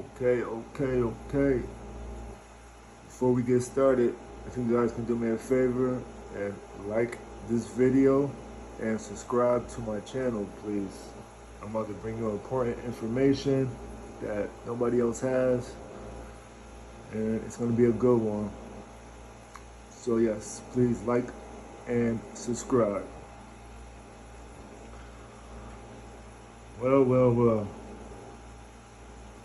Okay. Before we get started, if you guys can do me a favor and like this video and subscribe to my channel, please. I'm about to bring you important information that nobody else has, and it's going to be a good one. So yes, please like and subscribe. Well.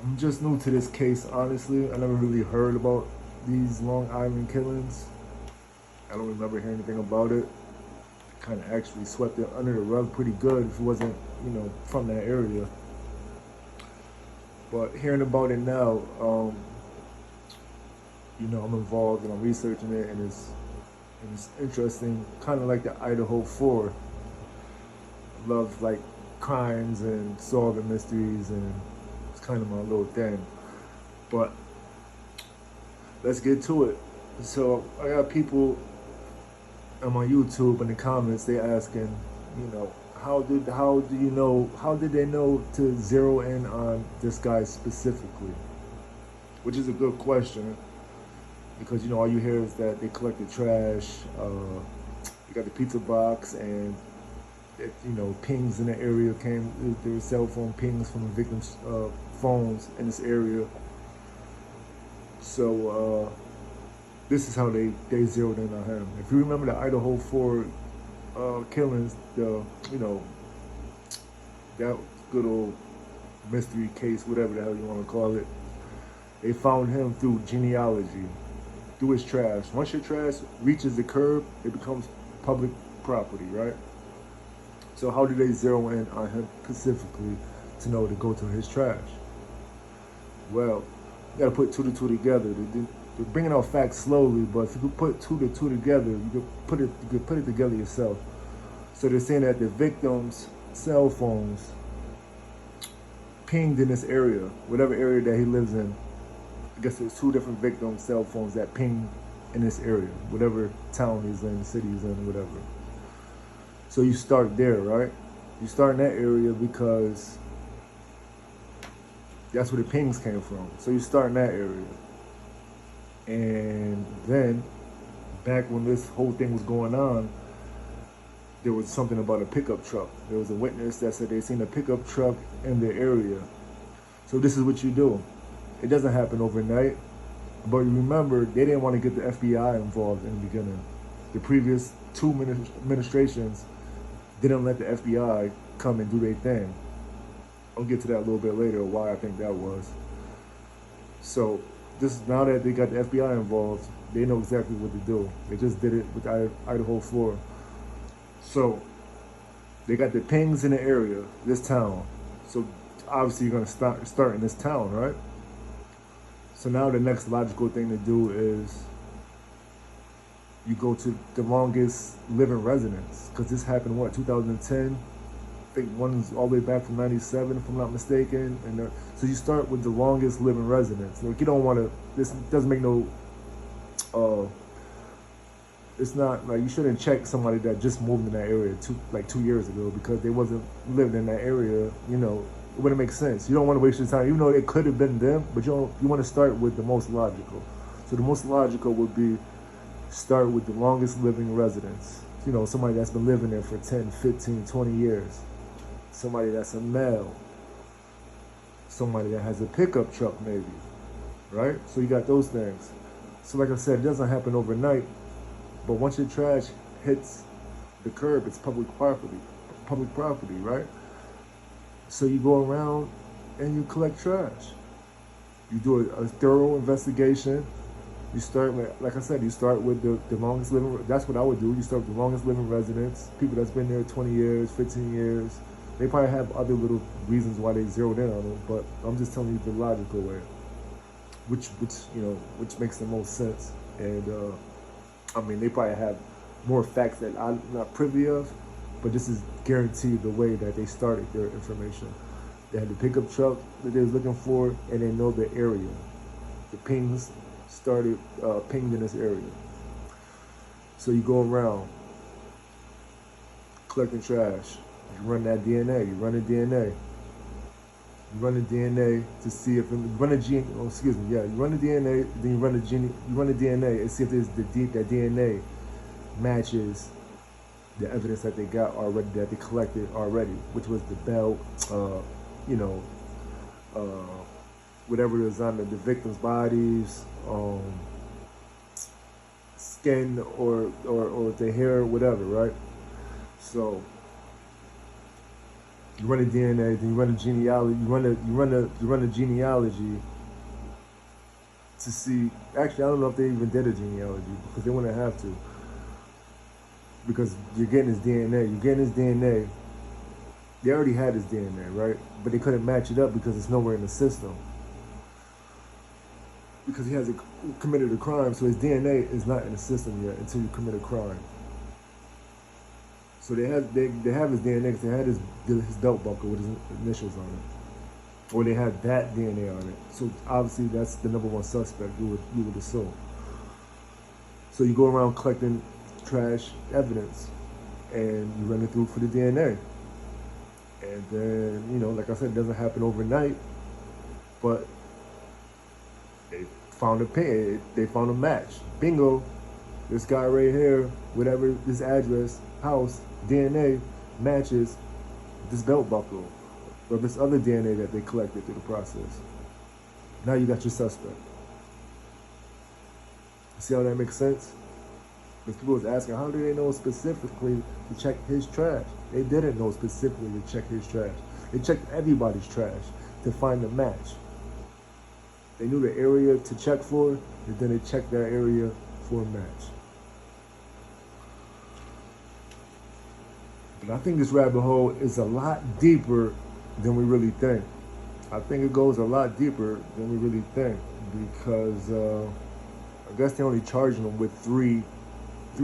I'm just new to this case, honestly. I never really heard about these Long Island killings. I don't remember hearing anything about it. Kind of actually swept it under the rug pretty good if it wasn't, from that area. But hearing about it now, I'm involved and I'm researching it, and it's interesting. Kind of like the Idaho 4. I love like crimes and solving mysteries, and it's kind of my little thing. But let's get to it. So I got people on my YouTube in the comments, they asking, how did they know to zero in on this guy specifically? Which is a good question, because all you hear is that they collected trash, they got the pizza box, and pings in the area there were cell phone pings from the victims' phones in this area. So this is how they zeroed in on him. If you remember the Idaho 4 killings, that good old mystery case, whatever the hell you want to call it, they found him through genealogy, through his trash. Once your trash reaches the curb, it becomes public property, right? So how do they zero in on him specifically to know to go to his trash? Well, you gotta put two to two together. They're bringing out facts slowly, but if you could put two to two together, you could put it together yourself. So they're saying that the victim's cell phones pinged in this area, whatever area that he lives in. I guess there's two different victims' cell phones that ping in this area, whatever town he's in, city he's in, whatever. So you start there, right? You start in that area because that's where the pings came from. So you start in that area. And then, back when this whole thing was going on, there was something about a pickup truck. There was a witness that said they seen a pickup truck in the area. So this is what you do. It doesn't happen overnight. But remember, they didn't want to get the FBI involved in the beginning. The previous two administrations didn't let the FBI come and do their thing. I'll get to that a little bit later, why I think that was. So now that they got the FBI involved, they know exactly what to do. They just did it with Idaho 4. So they got the pings in the area, this town. So obviously you're gonna start in this town, right? So now the next logical thing to do is you go to the longest living residence, because this happened, 2010? I think one's all the way back from 97, if I'm not mistaken. And so you start with the longest living residence. Like, you don't want to, this doesn't make no, it's not like you shouldn't check somebody that just moved in that area 2 years ago, because they wasn't living in that area. It wouldn't make sense. You don't want to waste your time, even though it could have been them, but you want to start with the most logical. So the most logical would be start with the longest living residence. Somebody that's been living there for 10, 15, 20 years. Somebody that's a male. Somebody that has a pickup truck maybe, right? So you got those things. So like I said, it doesn't happen overnight, but once your trash hits the curb, it's public property, right? So you go around and you collect trash. You do a thorough investigation. You start with, like I said, you start with the longest living, that's what I would do. You start with the longest living residents, people that's been there 20 years, 15 years. They probably have other little reasons why they zeroed in on them, but I'm just telling you the logical way, which makes the most sense. And they probably have more facts that I'm not privy of, but this is guaranteed the way that they started their information. They had the pickup truck that they was looking for, and they know the area. The pings started pinged in this area. So you go around collecting trash. You run that DNA. You run the DNA. You run the DNA to see if you run the gene. Oh, excuse me. Yeah, you run the DNA, then you run the gene. You run the DNA and see if there's that DNA matches the evidence that they got already, that they collected already, which was the belt, you know, uh, whatever was on the victims' bodies, skin or the hair, whatever, right? So you run the DNA, then you run the genealogy, you run the genealogy to see. Actually, I don't know if they even did a genealogy because they wouldn't have to. Because you're getting his DNA, They already had his DNA, right? But they couldn't match it up because it's nowhere in the system. Because he hasn't committed a crime, so his DNA is not in the system yet until you commit a crime. So they have his DNA because they had his belt buckle with his initials on it, or they had that DNA on it. So obviously that's the number one suspect. You would assume. So you go around collecting trash evidence, and you run it through for the DNA. And then, like I said, it doesn't happen overnight, but they found a match. Bingo, this guy right here, whatever this address, house, DNA matches this belt buckle or this other DNA that they collected through the process. Now you got your suspect. See how that makes sense? Because people was asking, how do they know specifically to check his trash? They didn't know specifically to check his trash. They checked everybody's trash to find the match. They knew the area to check for, and then they checked that area for a match. But I think this rabbit hole is a lot deeper than we really think. I think it goes a lot deeper than we really think because I guess they're only charging them with three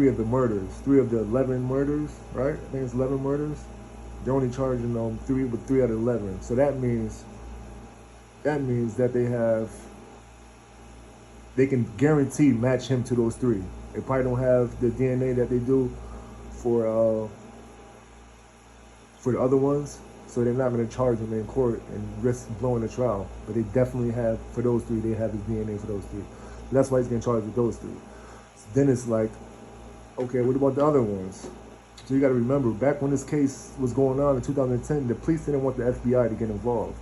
of the murders, 3 of the 11 murders, right? I think it's 11 murders. They're only charging them 3 out of 11. So that means that they can guarantee match him to those 3. They probably don't have the DNA that they do for the other ones, so they're not going to charge him in court and risk blowing the trial. But they definitely have, for those 3, they have his DNA for those 3. That's why he's getting charged with those 3. So then it's like, okay, what about the other ones? So you got to remember, back when this case was going on in 2010, the police didn't want the FBI to get involved.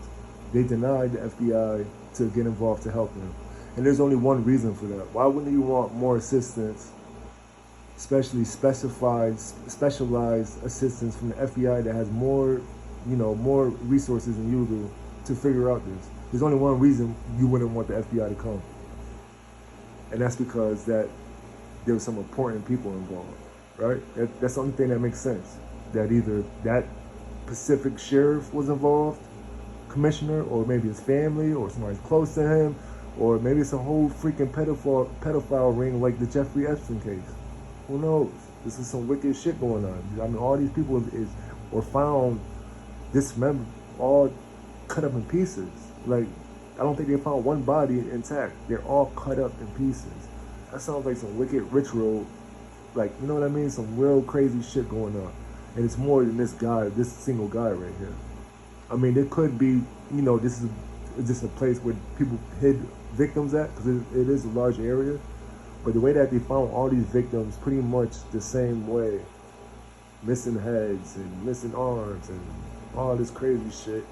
They denied the FBI to get involved to help them. And there's only one reason for that. Why wouldn't you want more assistance, especially specialized assistance from the FBI that has more resources than you do to figure out this? There's only one reason you wouldn't want the FBI to come. And that's because that there were some important people involved, right? That's the only thing that makes sense. That either that Pacific sheriff was involved, commissioner, or maybe his family, or somebody close to him, or maybe it's a whole freaking pedophile ring like the Jeffrey Epstein case. Who knows? This is some wicked shit going on. I mean, all these people were found dismembered, all cut up in pieces. Like, I don't think they found one body intact. They're all cut up in pieces. That sounds like some wicked ritual, like, you know what I mean? Some real crazy shit going on. And it's more than this single guy right here. I mean, it could be, this is just a place where people hid victims at, because it is a large area. But the way that they found all these victims, pretty much the same way, missing heads and missing arms and all this crazy shit,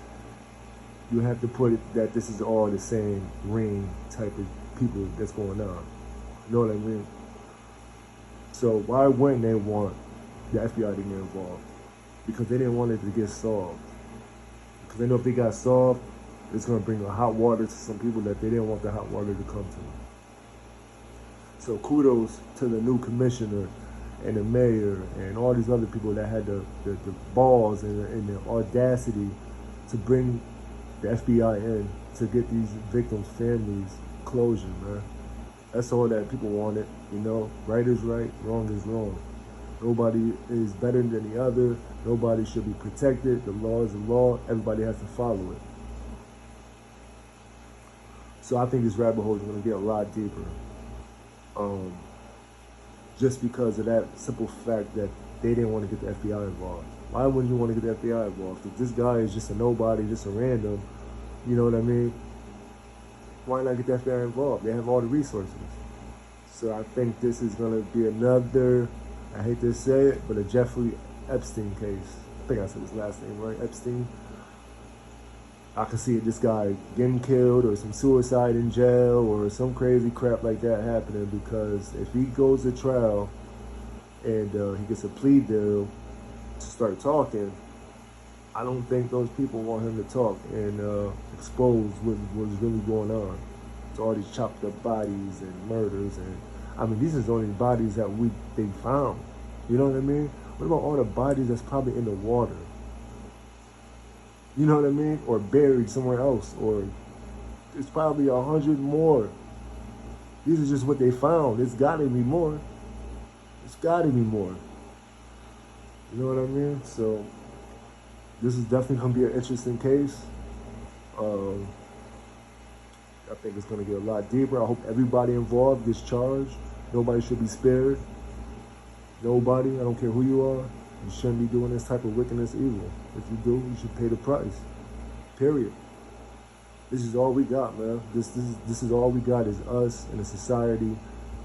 you have to put it that this is all the same ring type of people that's going on. You know what I mean? So why wouldn't they want the FBI to get involved? Because they didn't want it to get solved. Because they know if they got solved, it's going to bring a hot water to some people that they didn't want the hot water to come to. So kudos to the new commissioner and the mayor and all these other people that had the balls and the audacity to bring the FBI in to get these victims' families closure, man. That's all that people wanted, Right is right, wrong is wrong. Nobody is better than the other. Nobody should be protected. The law is the law. Everybody has to follow it. So I think this rabbit hole is going to get a lot deeper. Just because of that simple fact that they didn't want to get the FBI involved. Why wouldn't you want to get the FBI involved? If this guy is just a nobody, just a random, You know what I mean? Why not get the FBI involved? They have all the resources. So I think this is going to be another, I hate to say it, but a Jeffrey Epstein case. I think I said his last name right, Epstein. I can see this guy getting killed or some suicide in jail or some crazy crap like that happening, because if he goes to trial and he gets a plea deal to start talking, I don't think those people want him to talk and expose what's really going on. So all these chopped up bodies and murders, and I mean, these are the only bodies that they found. You know what I mean? What about all the bodies that's probably in the water? You know what I mean? Or buried somewhere else, or it's probably 100 more. These are just what they found. It's gotta be more. It's gotta be more. You know what I mean? So this is definitely gonna be an interesting case. I think it's gonna get a lot deeper. I hope everybody involved gets charged. Nobody should be spared. Nobody. I don't care who you are. You shouldn't be doing this type of wickedness evil. If you do, you should pay the price. Period. This is all we got, man. This is all we got, is us and a society,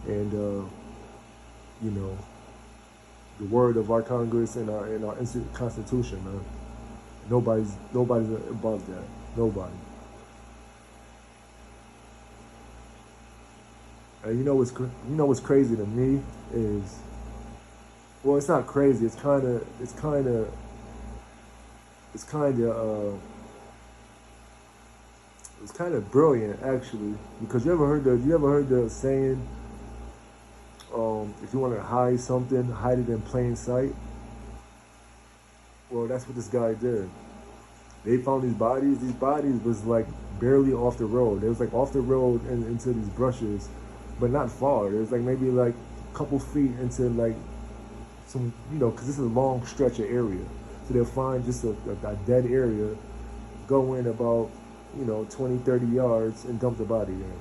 and you know, the word of our Congress and our Constitution, man. Nobody's above that. Nobody. And you know what's crazy to me is, well, it's not crazy. It's kind of brilliant, actually, because you ever heard the saying, if you want to hide something, hide it in plain sight? Well, that's what this guy did. They found these bodies. These bodies was like barely off the road. It was like off the road and into these brushes, but not far. It was like maybe like a couple feet into like some, you know, because this is a long stretch of area. So they'll find just a dead area, go in about, 20, 30 yards and dump the body in.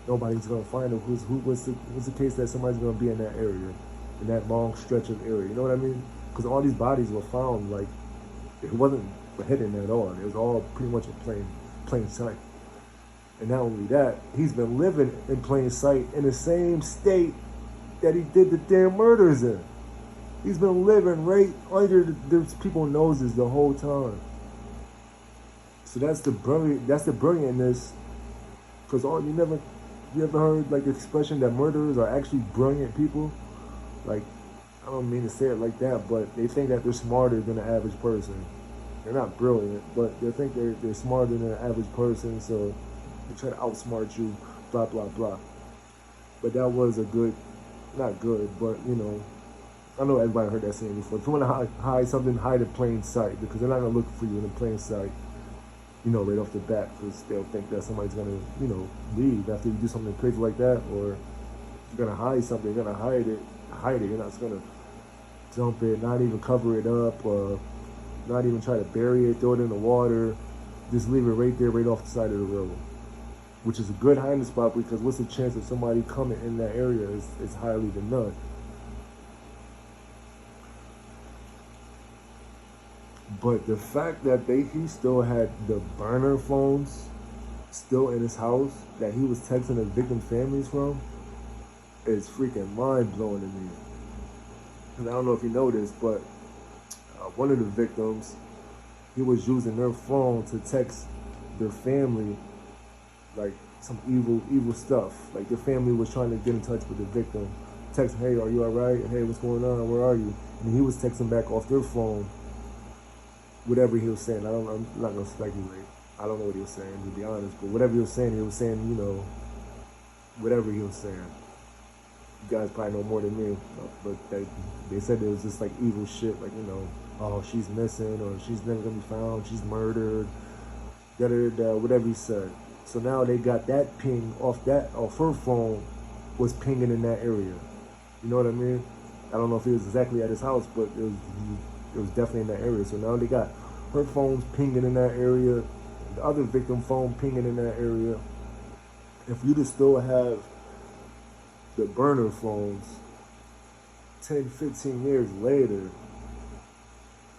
Nobody's gonna find them. What's the case that somebody's gonna be in that area, in that long stretch of area? You know what I mean? Because all these bodies were found, like, it wasn't hidden at all. It was all pretty much in plain sight. And not only that, he's been living in plain sight in the same state that he did the damn murders in. He's been living right under those people's noses the whole time. So that's the brilliantness. Because you ever heard like the expression that murderers are actually brilliant people? Like, I don't mean to say it like that, but they think that they're smarter than the average person. They're not brilliant, but they think they're smarter than the average person, so they try to outsmart you, blah, blah, blah. But that was not good, but I know everybody heard that saying before. If you want to hide something, hide in plain sight, because they're not going to look for you in plain sight, right off the bat, because they'll think that somebody's going to, leave after you do something crazy like that, or you're going to hide something, you're going to hide it. You're not just going to dump it, not even cover it up, not even try to bury it, throw it in the water, just leave it right there, right off the side of the road, which is a good hiding spot, because what's the chance of somebody coming in that area is highly than none. But the fact that he still had the burner phones still in his house that he was texting the victim families from is freaking mind-blowing to me. And I don't know if you know this, but one of the victims, he was using their phone to text their family like some evil stuff. Like their family was trying to get in touch with the victim. Text, hey, are you all right? Hey, what's going on? Where are you? And he was texting back off their phone whatever he was saying. I'm not going to speculate. I don't know what he was saying, to be honest. But whatever he was saying, whatever he was saying. You guys probably know more than me. But they said it was just like evil shit. Like, oh, she's missing, or she's never going to be found. She's murdered. Whatever he said. So now they got that ping off her phone was pinging in that area. You know what I mean? I don't know if it was exactly at his house, but it was definitely in that area. So now they got her phones pinging in that area, the other victim phone pinging in that area. If you just still have the burner phones 10, 15 years later,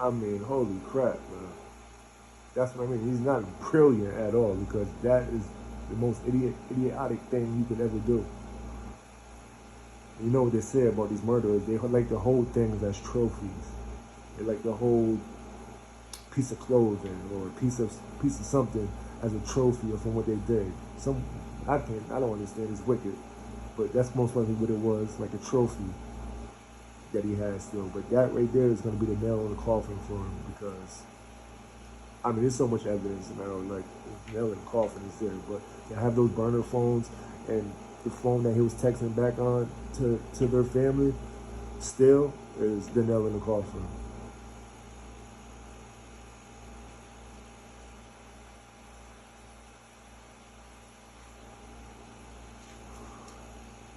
I mean, holy crap, man. That's what I mean. He's not brilliant at all, because that is the most idiotic thing you could ever do. You know what they say about these murderers? They like to hold things as trophies. They like to hold piece of clothing or a piece of something as a trophy or from what they did. I don't understand. It's wicked, but that's most likely what it was, like a trophy that he has still. But that right there is going to be the nail in the coffin for him, because I mean, there's so much evidence, and I don't like the nail in the coffin is there. But to have those burner phones and the phone that he was texting back on to their family still is the nail in the coffin.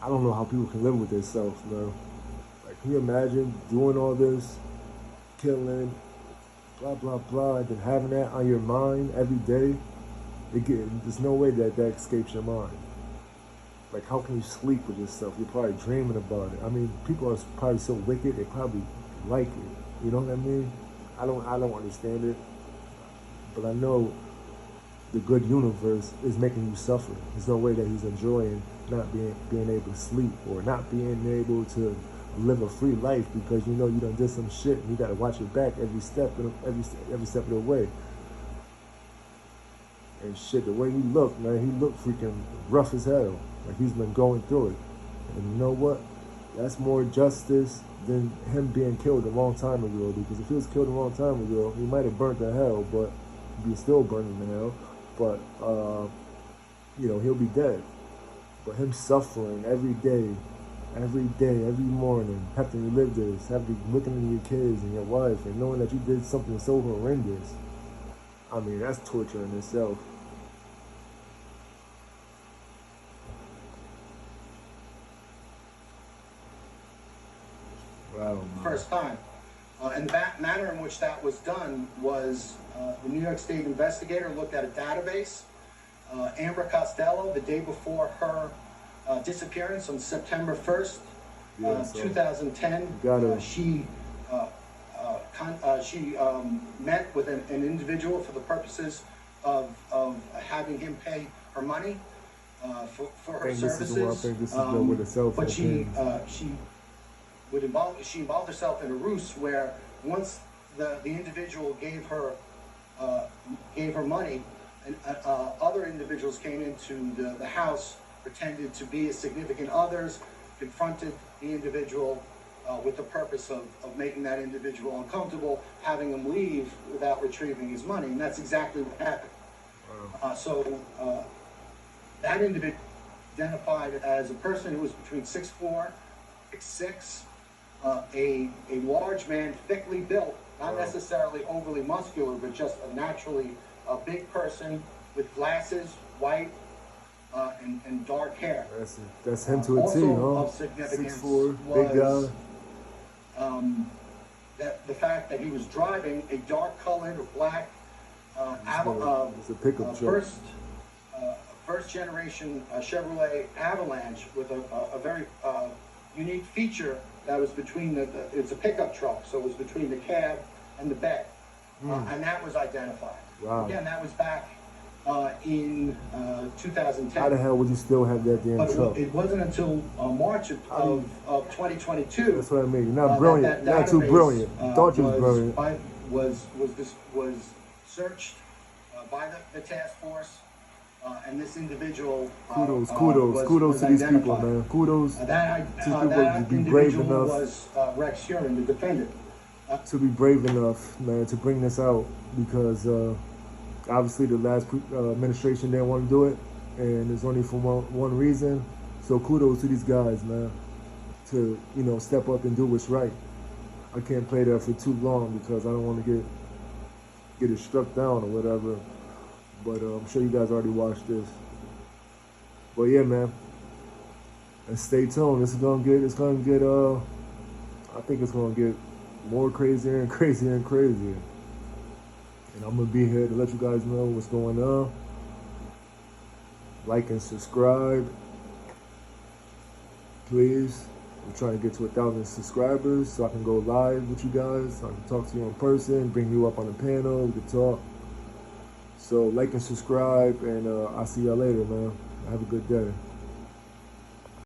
I don't know how people can live with themselves, man. Like, can you imagine doing all this, killing, blah, blah, blah, and then having that on your mind every day? There's no way that escapes your mind. Like, how can you sleep with yourself? You're probably dreaming about it. I mean, people are probably so wicked, they probably like it. You know what I mean? I don't understand it, but I know the good universe is making you suffer. There's no way that he's enjoying not being able to sleep, or not being able to live a free life, because you know you done did some shit and you gotta watch your back every step of the way. And shit, the way he looked, man, he looked freaking rough as hell. Like he's been going through it. And you know what? That's more justice than him being killed a long time ago. Because if he was killed a long time ago, he might have burnt to hell, but he'd be still burning to hell. But you know, he'll be dead. But him suffering every day, every morning, having to live this, having to looking at your kids and your wife, and knowing that you did something so horrendous. I mean, that's torture in itself. Wow. First time. And the manner in which that was done was the New York State investigator looked at a database. Amber Costello, the day before her disappearance on September 1st, 2010, she met with an individual for the purposes of having him pay her money for her services. But she involved herself in a ruse where once the individual gave her money, and other individuals came into the house, pretended to be significant others, confronted the individual with the purpose of making that individual uncomfortable, having him leave without retrieving his money, and that's exactly what happened. So that individual identified as a person who was between 6'4", 6'6", a large man, thickly built, not necessarily overly muscular, but just a naturally big person with glasses, white, and dark hair. That's him to a T, huh? Of significance 6'4", big guy. That the fact that he was driving a dark-colored black it's a pickup truck. First generation Chevrolet Avalanche with a very unique feature that was between it's a pickup truck, so it was between the cab and the bed, and that was identified. Wow. Again, that was back in 2010. How the hell would you still have that damn truck? It wasn't until March of 2022. That's what I mean. You're not brilliant. Not too brilliant. Thought you was brilliant. Was searched by the task force, and this individual. Kudos to these people, man. Kudos to people to be brave enough. Was Rex Heuermann, the defendant. To be brave enough, man, to bring this out, because obviously the last administration didn't want to do it, and it's only for one reason. So kudos to these guys, man, to step up and do what's right. I can't play that for too long because I don't want to get it struck down or whatever. But I'm sure you guys already watched this. But yeah, man, and stay tuned. It's gonna get. I think it's gonna get more crazier and crazier and crazier. And I'm gonna be here to let you guys know what's going on. Like and subscribe, please. I'm trying to get to 1,000 subscribers so I can go live with you guys. So I can talk to you in person, bring you up on the panel, we can talk. So like and subscribe, and I'll see y'all later, man. Have a good day.